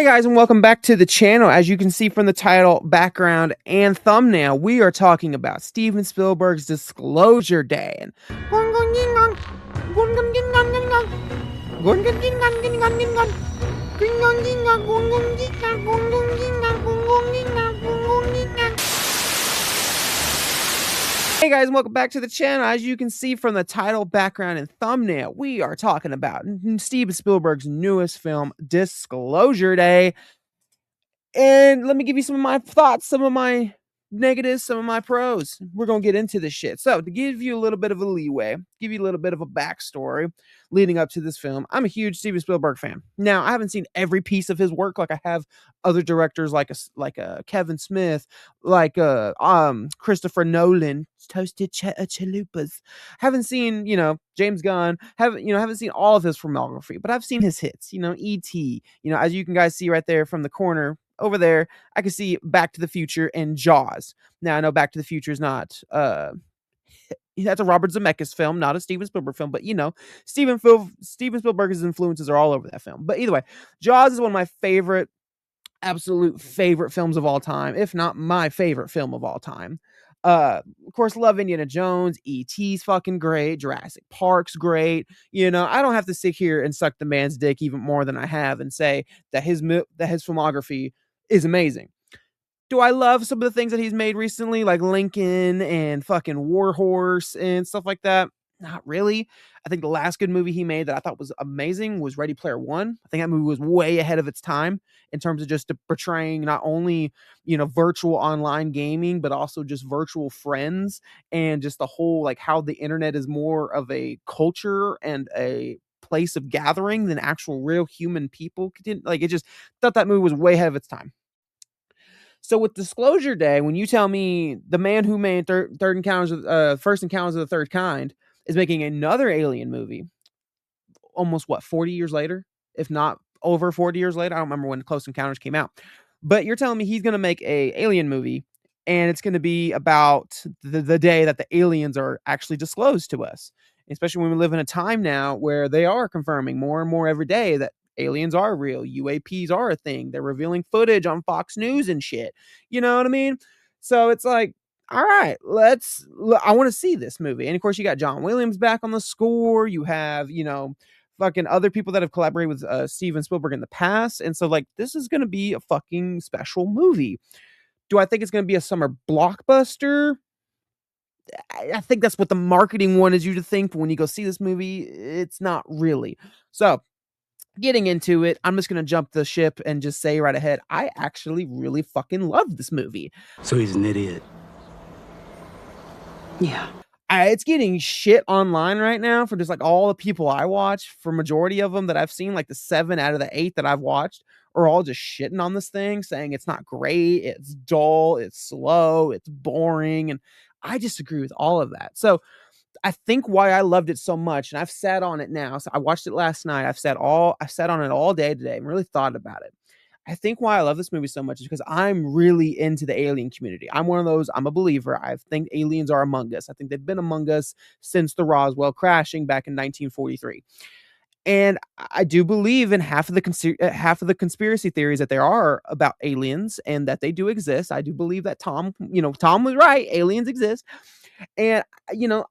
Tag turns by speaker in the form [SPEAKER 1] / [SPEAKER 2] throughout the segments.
[SPEAKER 1] Hey guys, and welcome back to the channel. As you can see from the title, background, and thumbnail, we are talking about Steven Spielberg's Disclosure Day. And hey guys, and welcome back to the channel. As you can see from the title, background, and thumbnail, we are talking about Steven Spielberg's newest film, Disclosure Day. And let me give you some of my thoughts, some of my negatives, some of my pros. We're going to get into this shit. So, to give you a little bit of a leeway, give you a little bit of a backstory leading up to this film, I'm a huge Steven Spielberg fan. Now, I haven't seen every piece of his work like I have other directors like Kevin Smith, like Christopher Nolan, Toasted Chalupas. Haven't seen, James Gunn, haven't seen all of his filmography, but I've seen his hits, E.T., as you can guys see right there from the corner over there, I can see Back to the Future and Jaws. Now, I know Back to the Future is not, that's a Robert Zemeckis film, not a Steven Spielberg film, but Steven Spielberg's influences are all over that film. But either way, Jaws is one of my absolute favorite films of all time, if not my favorite film of all time. Of course, love Indiana Jones. E.T.'s fucking great. Jurassic Park's great. I don't have to sit here and suck the man's dick even more than I have and say that his filmography is amazing. Do I love some of the things that he's made recently, like Lincoln and fucking War Horse and stuff like that? Not really. I think the last good movie he made that I thought was amazing was Ready Player One. I think that movie was way ahead of its time in terms of just portraying not only, virtual online gaming, but also just virtual friends and just the whole, like, how the internet is more of a culture and a place of gathering than actual real human people. Like, it just thought that movie was way ahead of its time. So with Disclosure Day, when you tell me the man who made First Encounters of the Third Kind is making another Alien movie, almost 40 years later, if not over 40 years later. I don't remember when Close Encounters came out, but you're telling me he's going to make a Alien movie, and it's going to be about the day that the aliens are actually disclosed to us, especially when we live in a time now where they are confirming more and more every day that aliens are real, UAPs are a thing. They're revealing footage on Fox News and shit. You know what I mean? So it's like, all right, I want to see this movie. And of course, you got John Williams back on the score. You have, fucking other people that have collaborated with Steven Spielberg in the past. And so, like, this is going to be a fucking special movie. Do I think it's going to be a summer blockbuster? I think that's what the marketing wanted you to think. But when you go see this movie, it's not really. So, getting into it, I'm just going to jump the ship and just say right ahead, I actually really fucking love this movie.
[SPEAKER 2] So he's an idiot.
[SPEAKER 3] Yeah.
[SPEAKER 1] It's getting shit online right now for just like all the people I watch. For majority of them that I've seen, like the 7 out of the 8 that I've watched are all just shitting on this thing, saying it's not great, it's dull, it's slow, it's boring. And I disagree with all of that. So I think why I loved it so much, and I've sat on it now. So I watched it last night. I sat on it all day today and really thought about it. I think why I love this movie so much is because I'm really into the alien community. I'm one of those, I'm a believer. I think aliens are among us. I think they've been among us since the Roswell crashing back in 1943. And I do believe in half of the conspiracy theories that there are about aliens and that they do exist. I do believe that Tom was right. Aliens exist. And,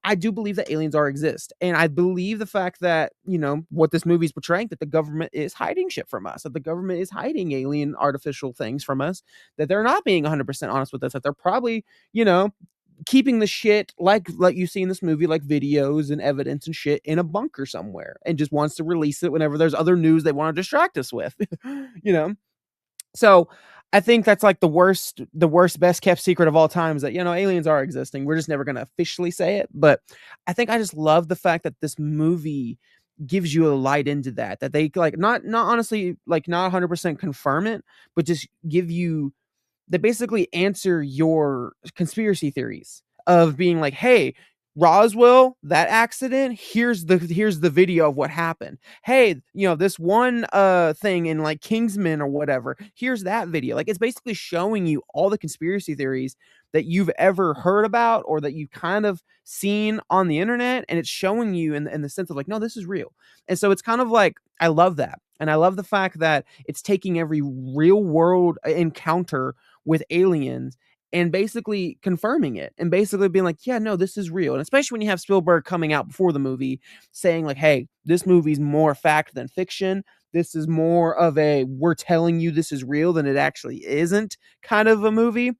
[SPEAKER 1] I do believe that aliens exist. And I believe the fact that, what this movie is portraying, that the government is hiding shit from us, that the government is hiding alien artificial things from us, that they're not being 100% honest with us, that they're probably, keeping the shit like you see in this movie, like videos and evidence and shit in a bunker somewhere and just wants to release it whenever there's other news they want to distract us with, So I think that's like the worst, best kept secret of all time is that, aliens are existing. We're just never going to officially say it. But I think I just love the fact that this movie gives you a light into that they like, not honestly, like not 100% confirm it, but just they basically answer your conspiracy theories of being like, hey, Roswell, that accident, here's the video of what happened. Hey, this one thing in like Kingsman or whatever, here's that video. Like, it's basically showing you all the conspiracy theories that you've ever heard about or that you've kind of seen on the internet, and it's showing you in the sense of like, no, this is real. And so it's kind of like, I love that. And I love the fact that it's taking every real world encounter with aliens and basically confirming it and basically being like, yeah, no, this is real. And especially when you have Spielberg coming out before the movie saying, like, hey, this movie's more fact than fiction. This is more of a we're telling you this is real than it actually isn't kind of a movie.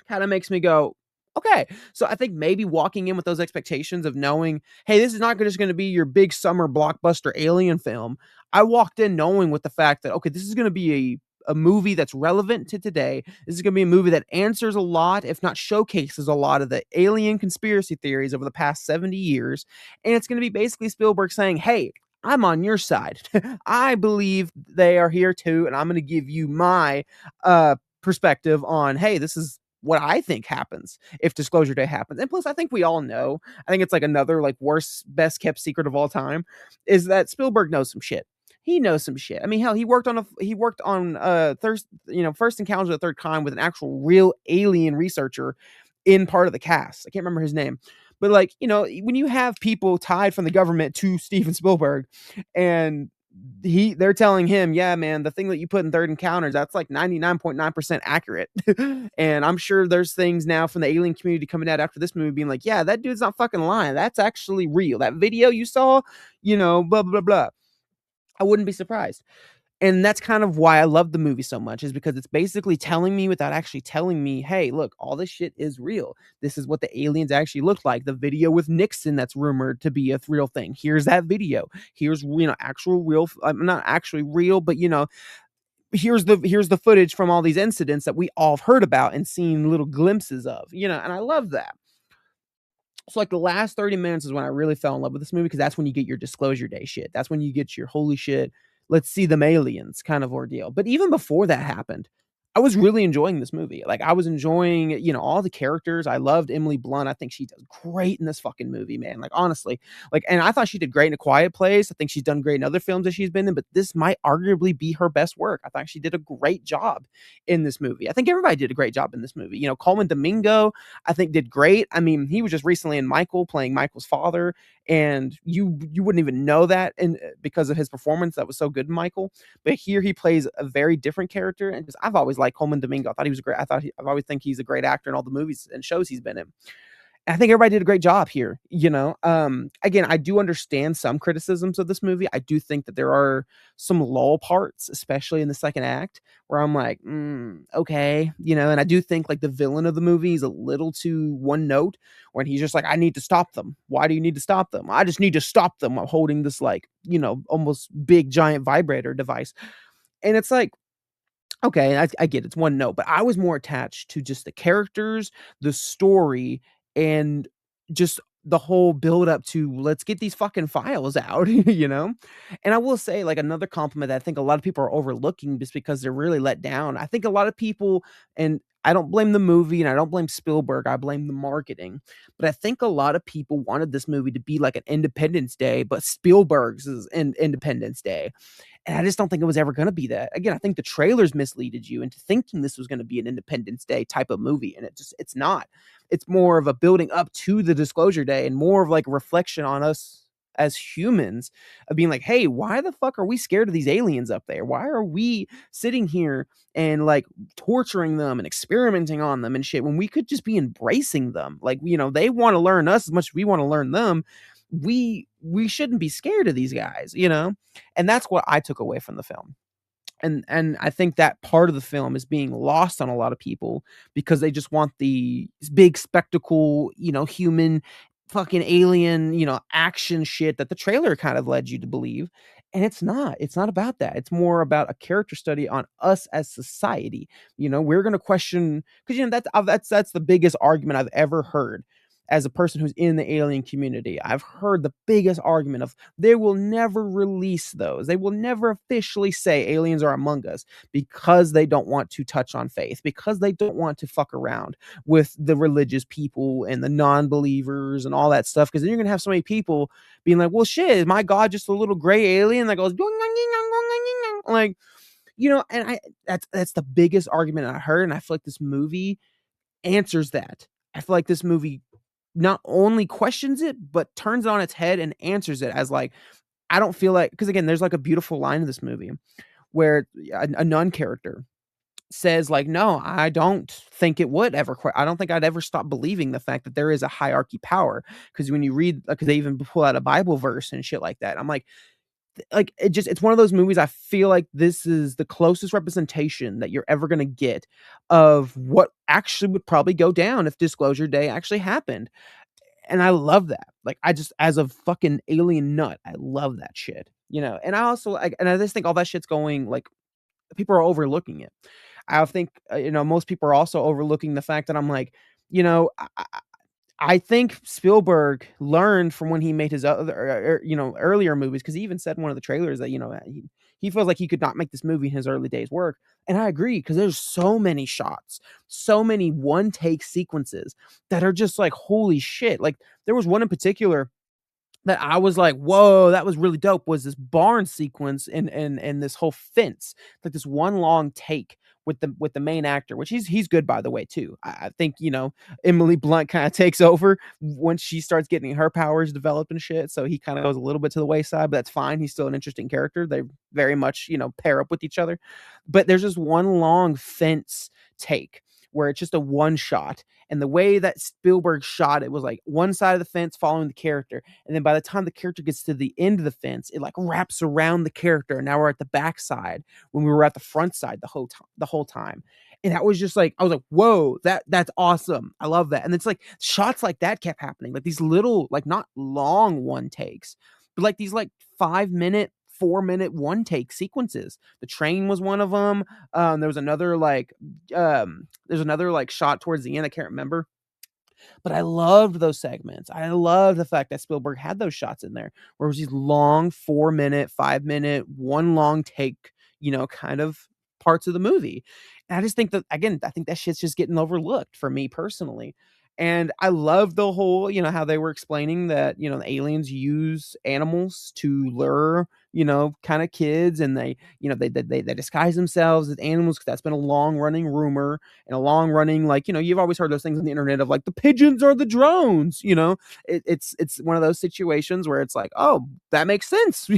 [SPEAKER 1] Kind of makes me go, okay. So I think maybe walking in with those expectations of knowing, hey, this is not just going to be your big summer blockbuster alien film. I walked in knowing with the fact that, okay, this is going to be a movie that's relevant to today. This is going to be a movie that answers a lot, if not showcases a lot of the alien conspiracy theories over the past 70 years. And it's going to be basically Spielberg saying, hey, I'm on your side. I believe they are here too. And I'm going to give you my perspective on, hey, this is what I think happens if Disclosure Day happens. And plus, I think we all know, I think it's like another like worst, best kept secret of all time, is that Spielberg knows some shit. He knows some shit. I mean, hell, he worked on First Encounters of the Third Kind with an actual real alien researcher in part of the cast. I can't remember his name. But like, when you have people tied from the government to Steven Spielberg and they're telling him, yeah, man, the thing that you put in Third Encounters, that's like 99.9% accurate. And I'm sure there's things now from the alien community coming out after this movie being like, yeah, that dude's not fucking lying. That's actually real. That video you saw, blah, blah, blah. I wouldn't be surprised. And that's kind of why I love the movie so much, is because it's basically telling me without actually telling me, hey, look, all this shit is real. This is what the aliens actually look like. The video with Nixon that's rumored to be a real thing. Here's that video. Here's, actual real, not actually real, but, here's the footage from all these incidents that we all have heard about and seen little glimpses of, and I love that. So like the last 30 minutes is when I really fell in love with this movie, because that's when you get your Disclosure Day shit. That's when you get your holy shit, let's see them aliens kind of ordeal. But even before that happened, I was really enjoying this movie. Like I was enjoying, all the characters. I loved Emily Blunt. I think she does great in this fucking movie, man. Like honestly, and I thought she did great in A Quiet Place. I think she's done great in other films that she's been in, but this might arguably be her best work. I thought she did a great job in this movie. I think everybody did a great job in this movie. Coleman Domingo, I think did great. I mean, he was just recently in Michael playing Michael's father, and you wouldn't even know that, and because of his performance that was so good in Michael. But here he plays a very different character, and I've always liked Coleman Domingo. I thought he was great. I've always think he's a great actor in all the movies and shows he's been in. I think everybody did a great job here. Again, I do understand some criticisms of this movie. I do think that there are some lull parts, especially in the second act, where I'm like, okay, and I do think like the villain of the movie is a little too one note, when he's just like, I need to stop them. Why do you need to stop them? I just need to stop them. I'm holding this like, almost big giant vibrator device. And it's like, okay, I get it's one note, but I was more attached to just the characters, the story, and just the whole build up to let's get these fucking files out, And I will say, like, another compliment that I think a lot of people are overlooking just because they're really let down. I think a lot of people, and I don't blame the movie and I don't blame Spielberg, I blame the marketing. But I think a lot of people wanted this movie to be like an Independence Day, but Spielberg's is Independence Day. And I just don't think it was ever going to be that. Again, I think the trailers misleaded you into thinking this was going to be an Independence Day type of movie. And it's not. It's more of a building up to the Disclosure Day and more of like a reflection on us as humans of being like, hey, why the fuck are we scared of these aliens up there? Why are we sitting here and like torturing them and experimenting on them and shit when we could just be embracing them? Like, they want to learn us as much as we want to learn them. We shouldn't be scared of these guys, and that's what I took away from the film. And I think that part of the film is being lost on a lot of people because they just want the big spectacle, human fucking alien, action shit that the trailer kind of led you to believe. And it's not about that. It's more about a character study on us as society. We're going to question, because that's the biggest argument I've ever heard as a person who's in the alien community. I've heard the biggest argument of they will never release those. They will never officially say aliens are among us because they don't want to touch on faith, because they don't want to fuck around with the religious people and the non-believers and all that stuff. Because then you're going to have so many people being like, well, shit, is my God just a little gray alien that goes like, and that's the biggest argument I heard. And I feel like this movie answers that. I feel like this movie not only questions it, but turns it on its head and answers it as like, I don't feel like, because again, there's like a beautiful line in this movie where a nun character says like, "No, I don't think it would ever I don't think I'd ever stop believing the fact that there is a hierarchy power." Because when you read, because they even pull out a Bible verse and shit like that. I'm like it's one of those movies. I feel like this is the closest representation that you're ever gonna get of what actually would probably go down if Disclosure Day actually happened. And I love that. Like, I just, as a fucking alien nut, I love that shit. And I also like, and I just think all that shit's going like, people are overlooking it. I think, most people are also overlooking the fact that I'm like, you know, I think Spielberg learned from when he made his other, earlier movies, because he even said in one of the trailers that, he feels like he could not make this movie in his early days work. And I agree, because there's so many shots, so many one take sequences that are just like, holy shit. Like, there was one in particular that I was like, "Whoa, that was really dope," was this barn sequence and this whole fence, like this one long take with the main actor, which he's good, by the way, too. I think, Emily Blunt kind of takes over once she starts getting her powers developed and shit. So he kind of goes a little bit to the wayside, but that's fine. He's still an interesting character. They very much, pair up with each other. But there's just one long fence take where it's just a one shot. And the way that Spielberg shot it was like one side of the fence following the character. And then by the time the character gets to the end of the fence, it like wraps around the character. And now we're at the back side when we were at the front side the whole time. And that was just like, I was like, whoa, that's awesome. I love that. And it's like shots like that kept happening. Like these little, like not long one takes, but like these like 5 minute, 4 minute one take sequences. The train was one of them. There was another like there's another like shot towards the end. I can't remember, but I loved those segments. I love the fact that Spielberg had those shots in there where it was these long 4 minute, 5 minute, one long take, kind of parts of the movie. And I just think that, again, I think that shit's just getting overlooked for me personally. And I love the whole, how they were explaining that, the aliens use animals to lure, kind of kids, and they disguise themselves as animals, because that's been a long running rumor and a long running, like, you've always heard those things on the internet of like the pigeons are the drones. It's one of those situations where it's like, oh, that makes sense.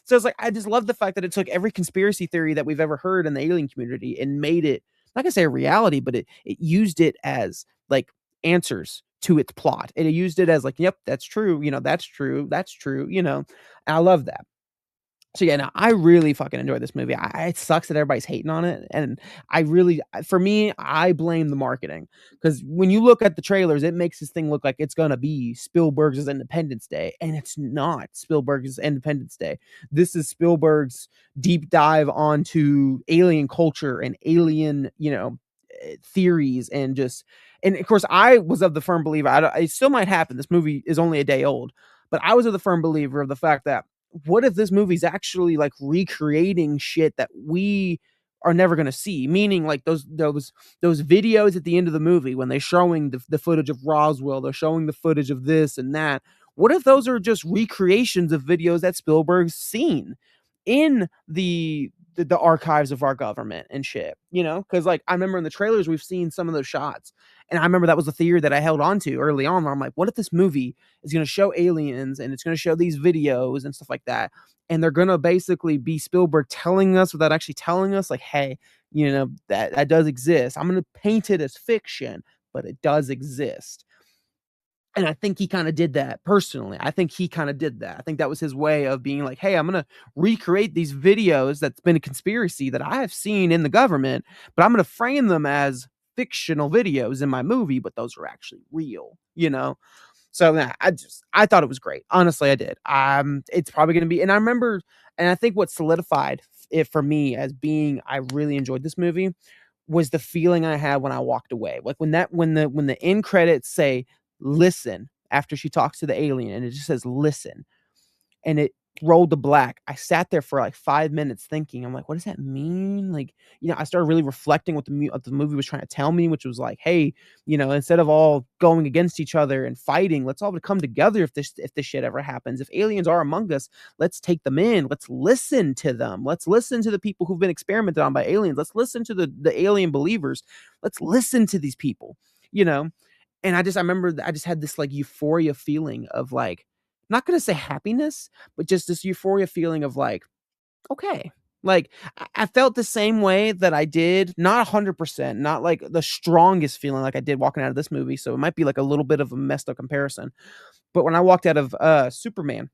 [SPEAKER 1] So it's like, I just love the fact that it took every conspiracy theory that we've ever heard in the alien community and made it, not gonna say a reality, but it used it as like answers to its plot. And it used it as like, yep, that's true, that's true, that's true, and I love that. So yeah, no, I really fucking enjoy this movie. It sucks that everybody's hating on it, and for me, I blame the marketing, because when you look at the trailers, it makes this thing look like it's gonna be Spielberg's Independence Day, and it's not Spielberg's Independence Day. This is Spielberg's deep dive onto alien culture and alien, theories, and of course, I was of the firm believer. It still might happen. This movie is only a day old, but I was of the firm believer of the fact that, what if this movie's actually like recreating shit that we are never going to see? Meaning like those videos at the end of the movie when they're showing the footage of Roswell, they're showing the footage of this and that. What if those are just recreations of videos that Spielberg's seen in the archives of our government and shit, because like I remember in the trailers we've seen some of those shots, and I remember that was the theory that I held on to early on, where I'm like, what if this movie is going to show aliens and it's going to show these videos and stuff like that, and they're going to basically be Spielberg telling us without actually telling us, like, hey, that does exist. I'm going to paint it as fiction, but it does exist. And I think he kind of did that personally. I think he kind of did that. I think that was his way of being like, hey, I'm going to recreate these videos that's been a conspiracy that I have seen in the government, but I'm going to frame them as fictional videos in my movie, but those are actually real. So nah, I thought it was great. Honestly, I did. It's probably going to be, and I remember, and I think what solidified it for me as being, I really enjoyed this movie, was the feeling I had when I walked away. Like when the end credits say listen after she talks to the alien, and it just says listen, and it rolled to black. I sat there for like 5 minutes thinking, I'm like, what does that mean? Like, I started really reflecting what the movie was trying to tell me, which was like, hey, instead of all going against each other and fighting, let's all come together if this shit ever happens. If aliens are among us, let's take them in. Let's listen to them. Let's listen to the people who've been experimented on by aliens. Let's listen to the alien believers. Let's listen to these people. And I remember I just had this like euphoria feeling of like, not gonna say happiness, but just this euphoria feeling of like, okay. Like, I felt the same way that I did, not 100%, not like the strongest feeling like I did walking out of this movie, so it might be like a little bit of a messed up comparison. But when I walked out of, Superman,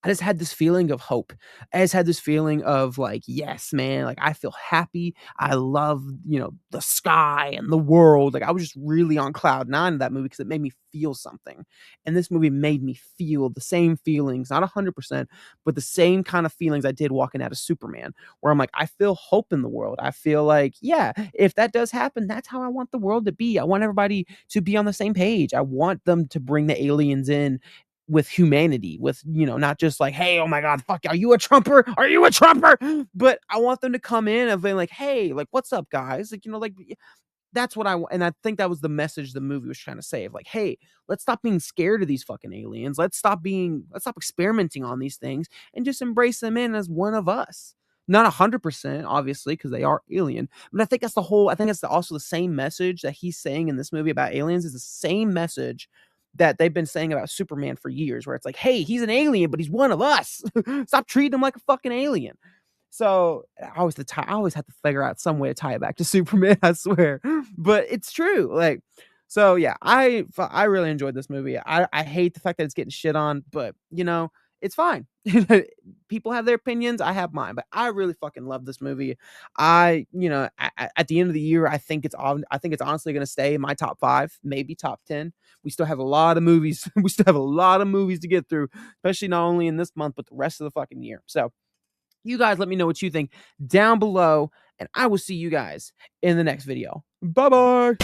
[SPEAKER 1] I just had this feeling of hope. I just had this feeling of like, yes, man, like I feel happy. I love, the sky and the world. Like I was just really on cloud nine in that movie because it made me feel something. And this movie made me feel the same feelings, not 100%, but the same kind of feelings I did walking out of Superman, where I'm like, I feel hope in the world. I feel like, yeah, if that does happen, that's how I want the world to be. I want everybody to be on the same page. I want them to bring the aliens in with humanity, with, not just like, hey, oh my God, fuck, are you a Trumper? Are you a Trumper? But I want them to come in and be like, hey, like, what's up, guys? Like, like that's what I want. And I think that was the message the movie was trying to say of like, hey, let's stop being scared of these fucking aliens. Let's stop experimenting on these things and just embrace them in as one of us. Not 100%, obviously, because they are alien. But I think I think that's also the same message that he's saying in this movie about aliens is the same message that they've been saying about Superman for years, where it's like, hey, he's an alien, but he's one of us. Stop treating him like a fucking alien. So I always have to figure out some way to tie it back to Superman, I swear. But it's true. Like, so yeah, I really enjoyed this movie. I hate the fact that it's getting shit on, but it's fine. People have their opinions. I have mine, but I really fucking love this movie. At the end of the year, I think it's honestly going to stay in my top 5, maybe top 10. We still have a lot of movies. We still have a lot of movies to get through, especially not only in this month, but the rest of the fucking year. So you guys let me know what you think down below, and I will see you guys in the next video. Bye-bye.